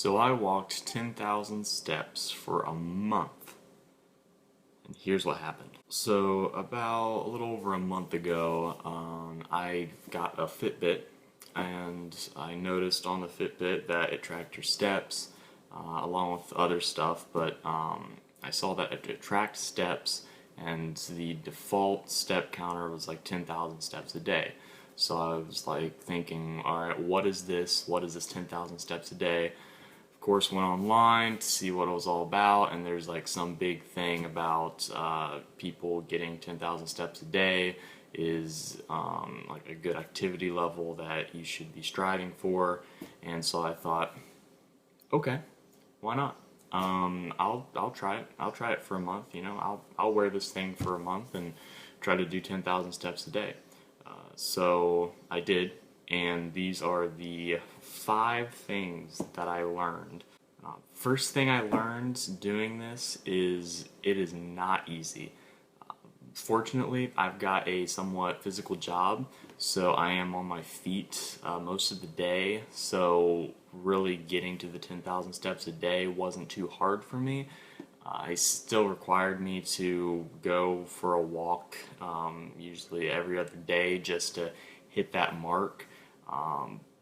So I walked 10,000 steps for a month. And here's what happened. So about a little over a month ago, I got a Fitbit, and I noticed on the Fitbit that it tracked your steps, along with other stuff, but I saw that it tracked steps, and the default step counter was like 10,000 steps a day. So I was like thinking, all right, what is this? What is this 10,000 steps a day? Of course, went online to see what it was all about, and there's like some big thing about people getting 10,000 steps a day is like a good activity level that you should be striving for. And so I thought, okay, why not? I'll try it. I'll try it for a month. I'll wear this thing for a month and try to do 10,000 steps a day. So I did, and these are the 5 things that I learned. First thing I learned doing this is it is not easy. Fortunately, I've got a somewhat physical job, so I am on my feet most of the day, so really getting to the 10,000 steps a day wasn't too hard for me. It still required me to go for a walk, usually every other day, just to hit that mark.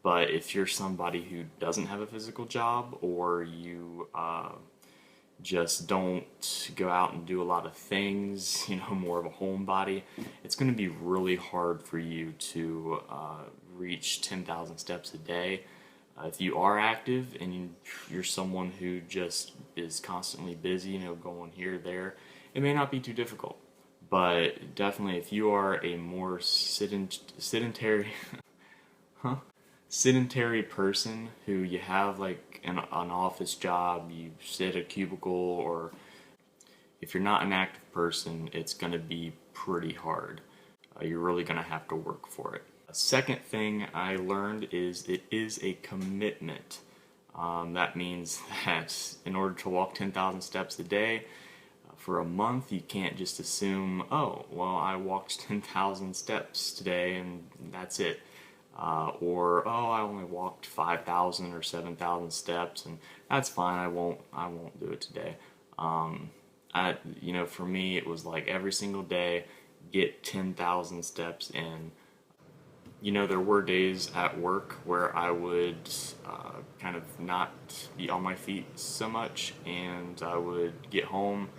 But if you're somebody who doesn't have a physical job, or you just don't go out and do a lot of things, more of a homebody, it's going to be really hard for you to reach 10,000 steps a day. If you are active and you're someone who just is constantly busy, going here, there, it may not be too difficult. But definitely, if you are a more sedentary, sedentary person who you have like an office job, you sit at a cubicle, or if you're not an active person, it's going to be pretty hard. You're really going to have to work for it. A second thing I learned is it is a commitment. That means that in order to walk 10,000 steps a day for a month, you can't just assume, oh, well, I walked 10,000 steps today and that's it. Or, oh, I only walked 5,000 or 7,000 steps and that's fine, I won't do it today. For me, it was like every single day, get 10,000 steps in. There were days at work where I would kind of not be on my feet so much, and I would get home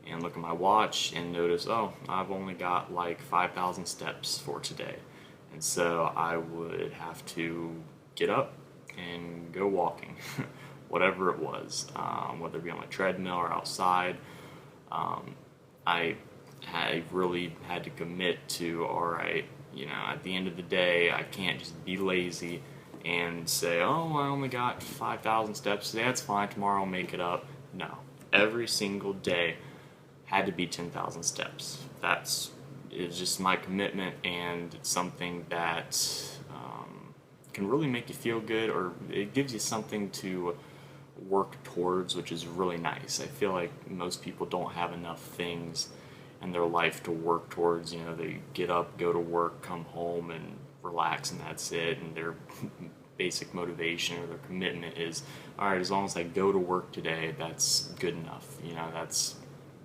and look at my watch and notice, oh, I've only got like 5,000 steps for today. And so I would have to get up and go walking, whatever it was, whether it be on a treadmill or outside. I really had to commit to, all right, at the end of the day, I can't just be lazy and say, oh, I only got 5,000 steps today, that's fine, tomorrow I'll make it up. No. Every single day had to be 10,000 steps. It's just my commitment, and it's something that can really make you feel good, or it gives you something to work towards, which is really nice. I feel like most people don't have enough things in their life to work towards. They get up, go to work, come home, and relax, and that's it. And their basic motivation or their commitment is, all right, as long as I go to work today, that's good enough.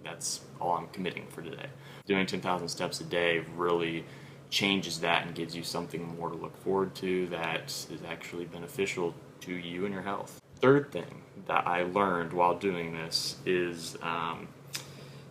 That's all I'm committing for today. Doing 10,000 steps a day really changes that and gives you something more to look forward to that is actually beneficial to you and your health. Third thing that I learned while doing this is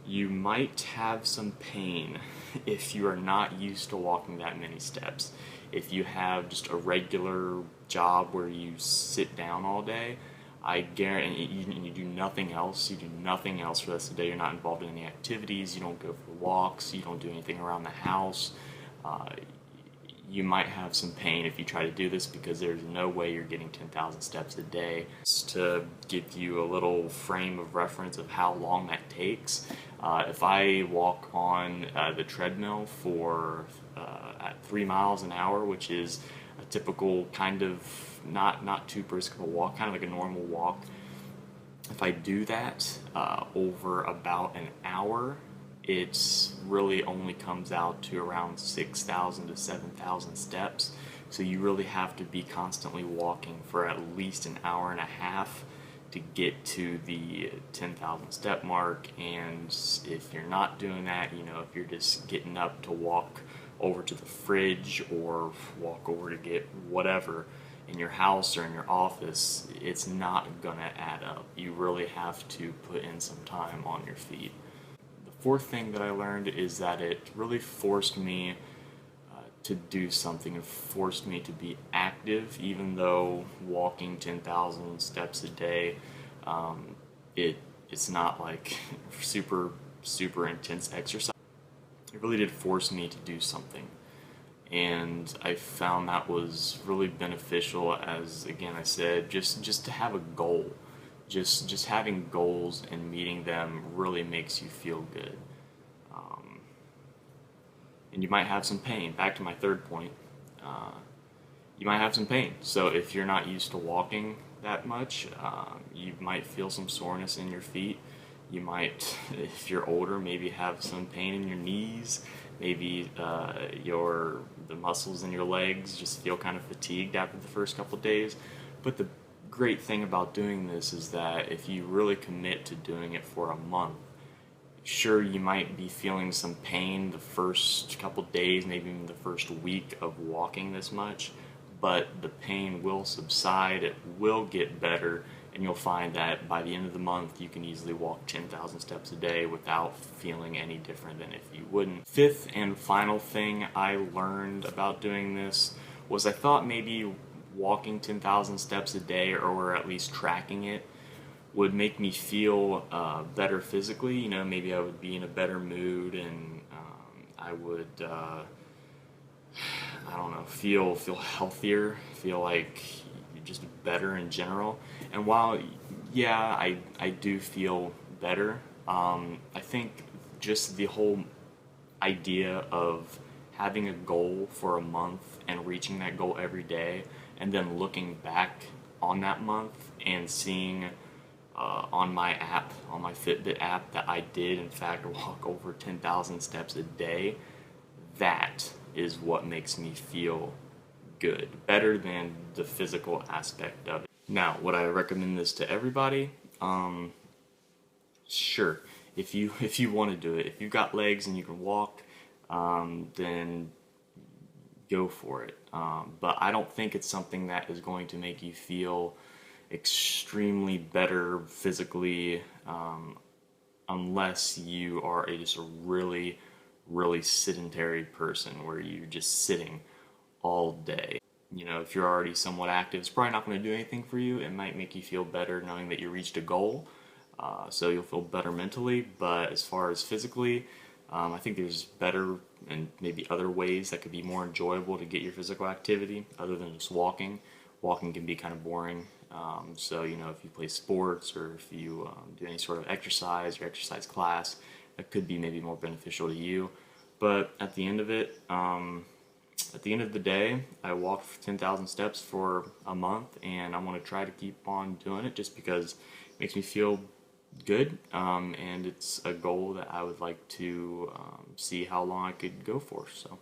you might have some pain if you are not used to walking that many steps. If you have just a regular job where you sit down all day, I guarantee you do nothing else. You do nothing else for the rest of the day. You're not involved in any activities. You don't go for walks. You don't do anything around the house. You might have some pain if you try to do this, because there's no way you're getting 10,000 steps a day. Just to give you a little frame of reference of how long that takes, if I walk on the treadmill for at 3 miles an hour, which is a typical kind of not too brisk of a walk, kind of like a normal walk, if I do that over about an hour, it really only comes out to around 6,000 to 7,000 steps. So you really have to be constantly walking for at least an hour and a half to get to the 10,000 step mark. And if you're not doing that, if you're just getting up to walk over to the fridge or walk over to get whatever in your house or in your office, it's not gonna add up. You really have to put in some time on your feet. The fourth thing that I learned is that it really forced me to do something. It forced me to be active, even though walking 10,000 steps a day, it's not like super intense exercise. It really did force me to do something, and I found that was really beneficial. As again I said, just to have a goal. Just having goals and meeting them really makes you feel good. And you might have some pain. Back to my third point, you might have some pain. So if you're not used to walking that much, you might feel some soreness in your feet. You might, if you're older, maybe have some pain in your knees. Maybe the muscles in your legs just feel kind of fatigued after the first couple of days. But the great thing about doing this is that if you really commit to doing it for a month, sure, you might be feeling some pain the first couple days, maybe even the first week of walking this much, but the pain will subside, it will get better, and you'll find that by the end of the month you can easily walk 10,000 steps a day without feeling any different than if you wouldn't. Fifth and final thing I learned about doing this was I thought maybe walking 10,000 steps a day, or at least tracking it, would make me feel better physically. Maybe I would be in a better mood, and I would, I don't know, feel healthier, feel like just better in general. And while, yeah, I do feel better, I think just the whole idea of having a goal for a month and reaching that goal every day, and then looking back on that month and seeing on my app, on my Fitbit app, that I did in fact walk over 10,000 steps a day, that is what makes me feel good, better than the physical aspect of it. Now, would I recommend this to everybody? Sure. If you want to do it, if you've got legs and you can walk, then go for it. But I don't think it's something that is going to make you feel extremely better physically, unless you are just a really sedentary person where you're just sitting all day. If you're already somewhat active, it's probably not going to do anything for you. It might make you feel better knowing that you reached a goal, so you'll feel better mentally. But as far as physically, I think there's better and maybe other ways that could be more enjoyable to get your physical activity other than just walking. Walking can be kind of boring. So, if you play sports, or if you do any sort of exercise or exercise class, that could be maybe more beneficial to you. But at the end of it, at the end of the day, I walked 10,000 steps for a month, and I want to try to keep on doing it just because it makes me feel good, and it's a goal that I would like to see how long I could go for. So.